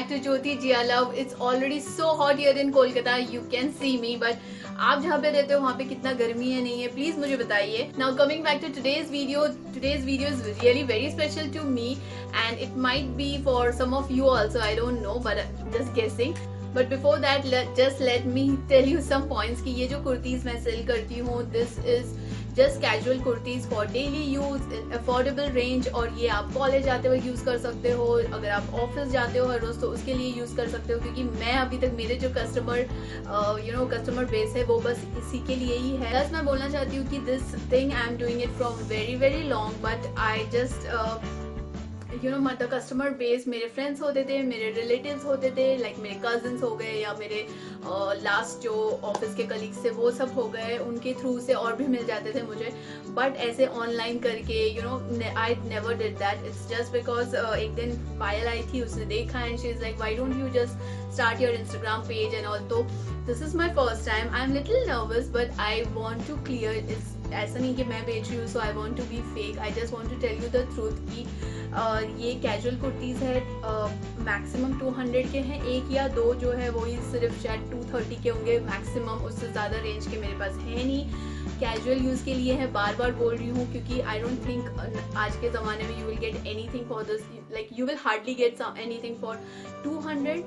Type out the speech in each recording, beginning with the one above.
back to Jyoti Jia Love. It's already so hot here in Kolkata. You can see me, but आप जहाँ पे रहते हो वहाँ पे कितना गर्मी है नहीं है प्लीज मुझे बताइए. Now coming back to today's video is really very special to me and it might be for some of you also. I don't know, but just guessing. But before that, let me tell you some points कि ये जो कुर्तीज मैं cell करती हूँ, this is just casual kurtis for daily use in affordable range. और ये आप college जाते हुए यूज कर सकते हो, अगर आप ऑफिस जाते हो हर रोज तो उसके लिए यूज कर सकते हो. क्योंकि मैं अभी तक मेरे जो कस्टमर बेस है वो बस इसी के लिए ही है. प्लस मैं बोलना चाहती हूँ कि this thing I am doing it from very very long, but I just मतलब कस्टमर बेस मेरे फ्रेंड्स होते थे, मेरे रिलेटिव्स होते थे, लाइक मेरे कजिन्स हो गए या मेरे लास्ट जो ऑफिस के कलीग्स थे वो सब हो गए, उनके थ्रू से और भी मिल जाते थे मुझे. बट ऐसे ऑनलाइन करके I never did that. It's just because एक दिन पायल आई थी, उसने देखा and she is like why don't you just start your Instagram page and all. तो this is my first time. I am little nervous but I want to clear. It's ऐसा नहीं कि मैं बेच रही हूँ so I want to be fake. I just want to tell you the truth कि ये कैजुअल कुर्तीज़ है, मैक्सिमम 200 के हैं. एक या दो जो है वो ही सिर्फ शायद 230 के होंगे मैक्सिमम, उससे ज़्यादा रेंज के मेरे पास है नहीं. कैजुअल यूज़ के लिए है, बार बार बोल रही हूँ क्योंकि आई डोंट थिंक आज के ज़माने में you will get anything for this, like you will hardly get anything for 200.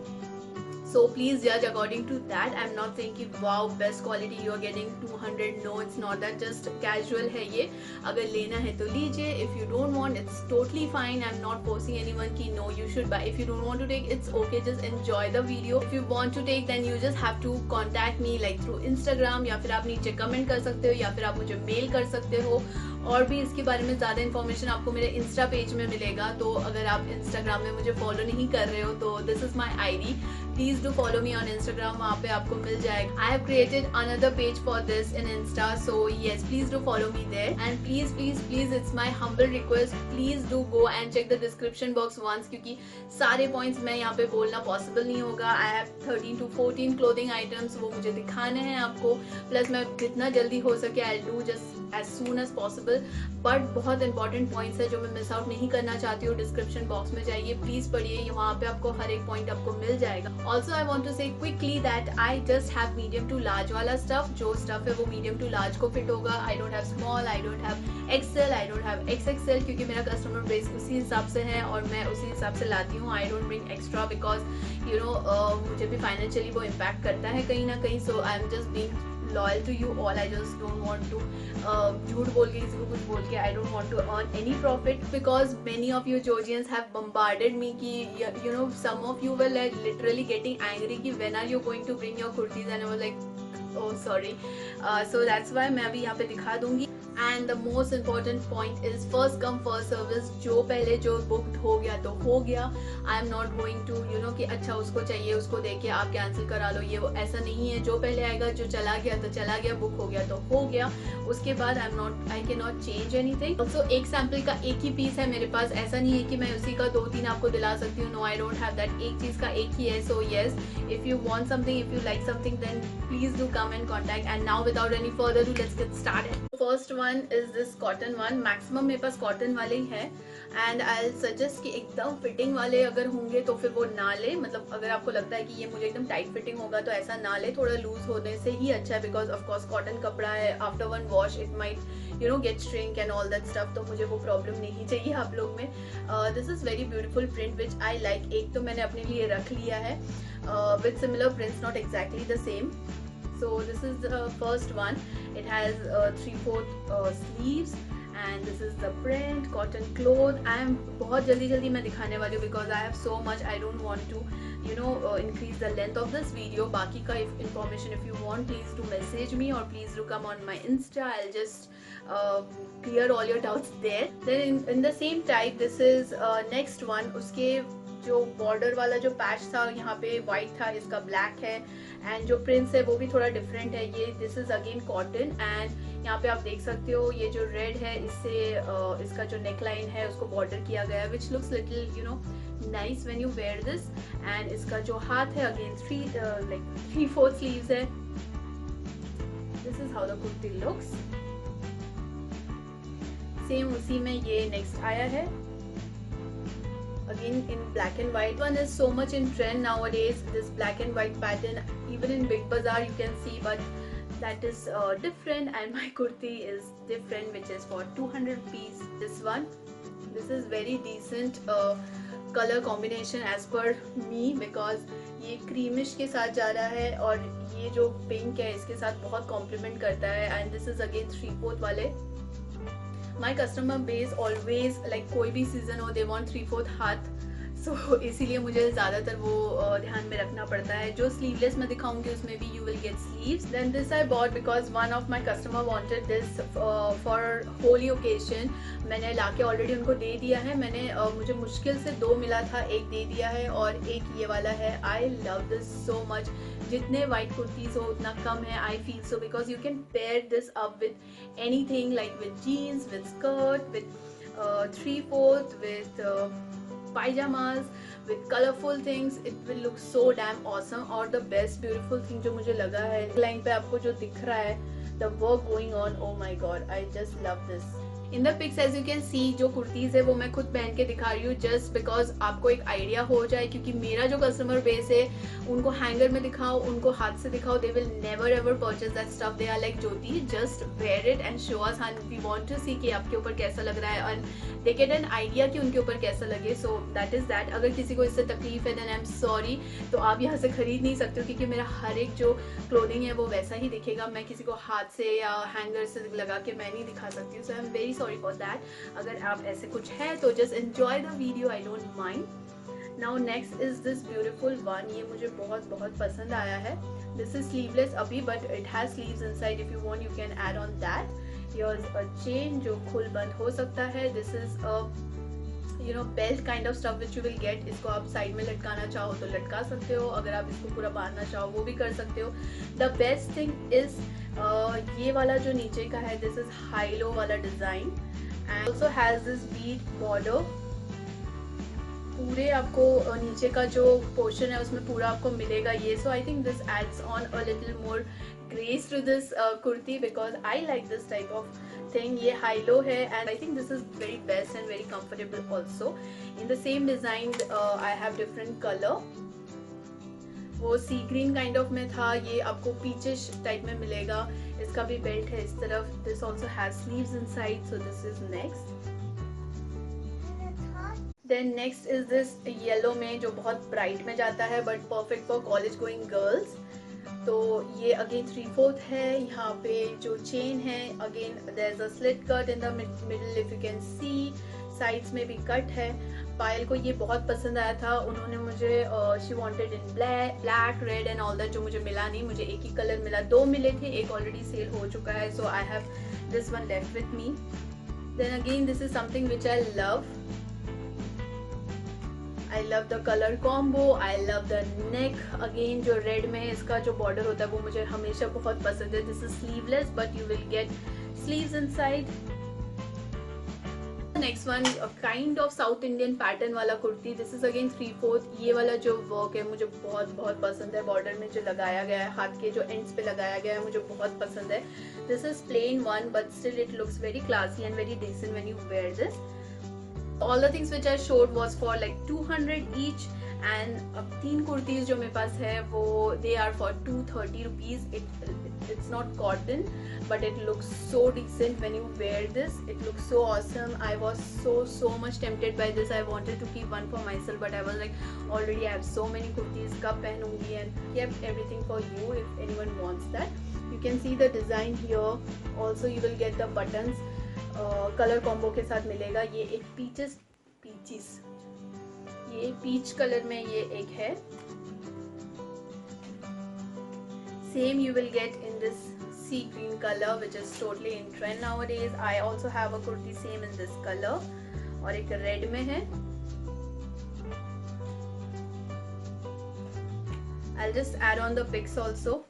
So please judge according to that. I'm not saying कि wow best quality you are getting 200. No, it's not that. Just casual है ये. अगर लेना है तो लीजिए. If you don't want, it's totally fine. I'm not forcing anyone कि no you should buy. If you don't want to take, it's okay. Just enjoy the video. If you want to take, then you just have to contact me like through Instagram या फिर आप नीचे comment कर सकते हो या फिर आप मुझे मेल कर सकते हो. और भी इसके बारे में ज़्यादा इन्फॉर्मेशन आपको मेरे इंस्टा पेज में मिलेगा. तो अगर आप इंस्टाग्राम में मुझे फॉलो नहीं कर रहे हो तो this is my ID. Please do follow me on Instagram, वहाँ पे आपको मिल जाएगा. I have created another page for this in Insta, so yes please do follow me there. And please please please it's my humble request, please do go and check the description box once. क्योंकि सारे points मैं यहाँ पे बोलना possible नहीं होगा. I have 13 to 14 clothing items, वो मुझे दिखाने हैं आपको. प्लस मैं जितना जल्दी हो सके I do just as soon as possible. But बहुत इंपॉर्टेंट पॉइंट्स है जो मैं मिस आउट नहीं करना चाहती हूँ. डिस्क्रिप्शन बॉक्स में जाइए, प्लीज पढ़िए, वहाँ पे आपको हर एक पॉइंट आपको मिल जाएगा. Also I want to say quickly that I just have medium to large वाला स्टफ. जो स्टफ है वो मीडियम टू लार्ज को फिट होगा. I don't have small, I don't have XL, I don't have XXL, क्योंकि मेरा customer base उसी हिसाब से है और मैं उसी हिसाब से लाती हूँ. I don't bring extra because मुझे भी फाइनेंशियली वो इम्पैक्ट करता है कहीं ना कहीं. So I am just being loyal to you all. I just don't want to झूठ बोल के किसी को कुछ बोल के I don't want to earn any profit because many of you Georgians have bombarded me कि some of you were like literally getting angry कि when are you going to bring your kurtis, and I was like oh sorry. So that's why मैं अभी यहाँ पे दिखा दूंगी. And the most important point is first come first service. जो पहले जो बुकड हो गया तो हो गया. I am not going to कि अच्छा उसको चाहिए उसको देके आप कैंसिल करा लो, ये वो ऐसा नहीं है. जो पहले आएगा, जो चला गया तो चला गया, बुक हो गया तो हो गया. उसके बाद I can not change anything. Also एक सैम्पल का एक ही पीस है मेरे पास. ऐसा नहीं है कि मैं उसी का 2-3 आपको दिला सकती हूँ. No, I don't have that. एक चीज का एक ही है. So yes, if you want something, if you like something, then please do come and contact. And now without any further do let's get started. First one is this cotton one. Maximum मेरे पास cotton वाले ही है. And I suggest कि एकदम fitting वाले अगर होंगे तो फिर वो ना ले. मतलब अगर आपको लगता है कि ये मुझे एकदम टाइट फिटिंग होगा तो ऐसा ना ले. थोड़ा लूज होने से ही अच्छा है बिकॉज ऑफकोर्स कॉटन कपड़ा है. After one wash it might get shrink and all that stuff. तो मुझे वो प्रॉब्लम नहीं चाहिए आप लोग में. This is very beautiful print which I like. एक तो मैंने अपने लिए रख लिया है with similar prints, not exactly the same. So this is the first one. It has 3/4 sleeves and this is the print, cotton cloth. I am बहुत जल्दी मैं दिखाने वाली हूँ because I have so much. I don't want to increase the length of this video. बाकी का information if you want, please do message me or please do come on my Insta. I'll just clear all your doubts there. Then in the same type, this is next one. उसके जो border वाला जो patch था यहाँ पे white था, इसका black है. एंड जो प्रिंट्स है वो भी थोड़ा डिफरेंट है. ये this is again cotton. And यहाँ पे आप देख सकते हो ये जो रेड है इससे इसका जो नेक लाइन है उसको बॉर्डर किया गया है which looks little nice when you wear this. And इसका जो हाथ है अगेन 3/4 स्लीव्स है. This is how the kurti looks. Same उसी में ये नेक्स्ट आया है. again in black and white. One is so much in trend nowadays, this black and white pattern. Even in Big Bazaar you can see, but that is different, and my kurti is different, which is for 200 rupees. This is very decent color combination as per me, because ये creamish के साथ जा रहा है और ये जो pink है इसके साथ बहुत कॉम्प्लीमेंट करता है. एंड दिस इज अगेन 3/4 वाले. My customer base always like कोई भी सीजन हो दे वांट 3/4 हाथ, सो इसीलिए मुझे ज़्यादातर वो ध्यान में रखना पड़ता है. जो स्लीवलेस मैं दिखाऊंगी उसमें भी you will get sleeves. Then this I bought because one of my customer wanted this for Holi occasion. मैंने लाके ऑलरेडी उनको दे दिया है. मैंने मुझे मुश्किल से 2 मिला था, एक दे दिया है और एक ये वाला है. I love this so much. जितने वाइट कुर्तीज हो उतना कम है, I feel so, because you can pair this up with anything, like with jeans, with skirt, with 3/4, with pajamas, with colorful things. It will look so damn awesome. और the best beautiful thing जो मुझे लगा है, line पे आपको जो दिख रहा है, the work going on, oh my god, I just love this. In the pics as you can see जो कुर्तीज़ है वो मैं खुद पहन के दिखा रही हूँ, जस्ट बिकॉज आपको एक आइडिया हो जाए. क्योंकि मेरा जो कस्टमर बेस है उनको हैंगर में दिखाओ, उनको हाथ से दिखाओ, they will never ever purchase that stuff. They are like Jyoti, just wear it and show us, and we want to see कि आपके ऊपर कैसा लग रहा है, and they get an idea कि उनके ऊपर कैसा लगे. So that is that. अगर किसी को इससे तकलीफ है देन आई एम सॉरी, तो आप यहाँ से खरीद नहीं सकते हो, क्योंकि मेरा हर एक जो क्लोथिंग है वो वैसा ही दिखेगा. मैं किसी को हाथ से या हैंगर से लगा के मैं नहीं दिखा सकती हूँ. So I am very sorry for that. अगर आप ऐसे कुछ है तो just enjoy the video, I don't mind. Now next is this beautiful one. ये मुझे बहुत बहुत पसंद आया है. दिस इज स्लीवलेस अभी, but it has sleeves inside. If you want you can add on that. Here's a chain जो खुल बंद हो सकता है. This is a you know belt kind of stuff which you will gate. इसको आप side में लटकाना चाहो तो लटका सकते हो, अगर आप इसको पूरा बांधना चाहो वो भी कर सकते हो. द बेस्ट थिंग इज ये वाला जो नीचे का है, दिस इज हाई लो वाला design, and also has this beat border. पूरे आपको नीचे का जो पोर्शन है उसमें पूरा आपको मिलेगा ये. So I think this adds on a little more grace to this kurti, because I like this type of thing. ये हाई लो है and I think this is very best and very comfortable also. In the same design I have different colour. वो sea green kind of में था, ये आपको peachish type में मिलेगा. इसका भी बेल्ट है इस तरफ. This also has sleeves inside. So this is next. Then next is this yellow में, जो बहुत ब्राइट में जाता है but perfect for college going girls. तो ये अगेन 3/4 है. यहाँ पे जो चेन है, again there is a slit cut in the middle, if you can see. Sides में भी कट है. पायल को ये बहुत पसंद आया था. उन्होंने मुझे she wanted in black, red and all that, जो मुझे मिला नहीं. मुझे एक ही कलर मिला. 2 मिले थे, एक ऑलरेडी सेल हो चुका है. So I have this one left with me. Then again this is something which I love. I love the color combo. I love the neck. Again जो रेड में इसका जो बॉर्डर होता है वो मुझे हमेशा बहुत पसंद है. This is sleeveless but you will get sleeves inside. Next one kind of south Indian pattern वाला कुर्ती. This is again 3/4. ये वाला जो वर्क है मुझे बहुत बहुत पसंद है. बॉर्डर में जो लगाया गया है, हाथ के जो एंड्स पे लगाया गया है, मुझे बहुत पसंद है. This is plain one but still it looks very classy and very decent when you wear this. All the things which I showed was for like 200 each, and अब 3 कुर्तीज जो मेरे पास है वो they are for 230 rupees. It's not cotton but it looks so decent when you wear this. It looks so awesome. I was so much tempted by this. I wanted to keep one for myself but I was like already I have so many kurtis, कब पहनूंगी, and kept everything for you if anyone wants that. You can see the design here. Also you will get the buttons. Colour combo के साथ मिलेगा. ये एक peaches ये peach colour में ये एक है. Same you will get in this sea green color which is totally in trend nowadays. I also have a kurti same in this color और एक रेड में है. I'll just add on the pics also.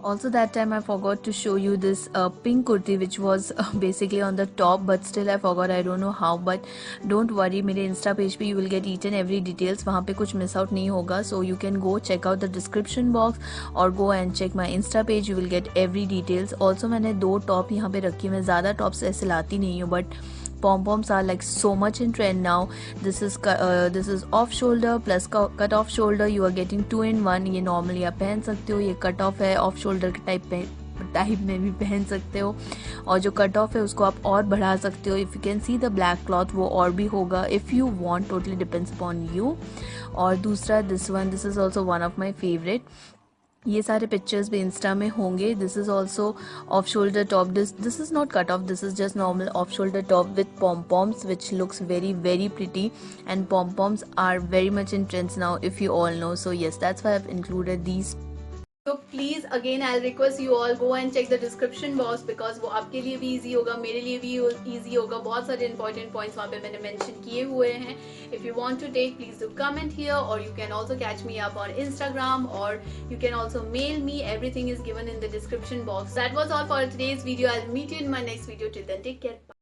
Also that time I forgot to show you this pink kurti which was basically on the top, but still I forgot, I don't know how, but don't worry, मेरे Insta page पे you will get each and every details, वहाँ पे कुछ miss out नहीं होगा. So you can go check out the description box or go and check my insta page, you will get every details. Also मैंने 2 top यहाँ पे रखी, मैं ज़्यादा टॉप्स ऐसे लाती नहीं हूँ, but pom-poms are like so much in trend now. This is off shoulder plus cut off shoulder, you are getting 2 in 1. ये normally आप पहन सकते हो, ये cut off है, off shoulder के टाइप में भी पहन सकते हो, और जो कट ऑफ है उसको आप और बढ़ा सकते हो. If you can see the black cloth वो और भी होगा if you want, totally depends upon you. और दूसरा this is also one of my favourite. ये सारे पिक्चर्स भी इंस्टा में होंगे. This is also off shoulder top. This is not cut off, this is just normal off shoulder top with pom poms which looks very very pretty, and pom poms are very much in trends now if you all know. So yes, that's why I have included these. तो please again I request you all go and check the description box, because वो आपके लिए भी easy होगा, मेरे लिए भी easy होगा. बहुत सारे इंपॉर्टेंट पॉइंट्स वहाँ पे मैंने मेंशन किए हुए हैं. If you want to take, please do comment here, और you can also catch me up on Instagram, और you can also mail me. Everything is given in the description box. That was all for today's video. I will meet you in my next video. Till then, take care.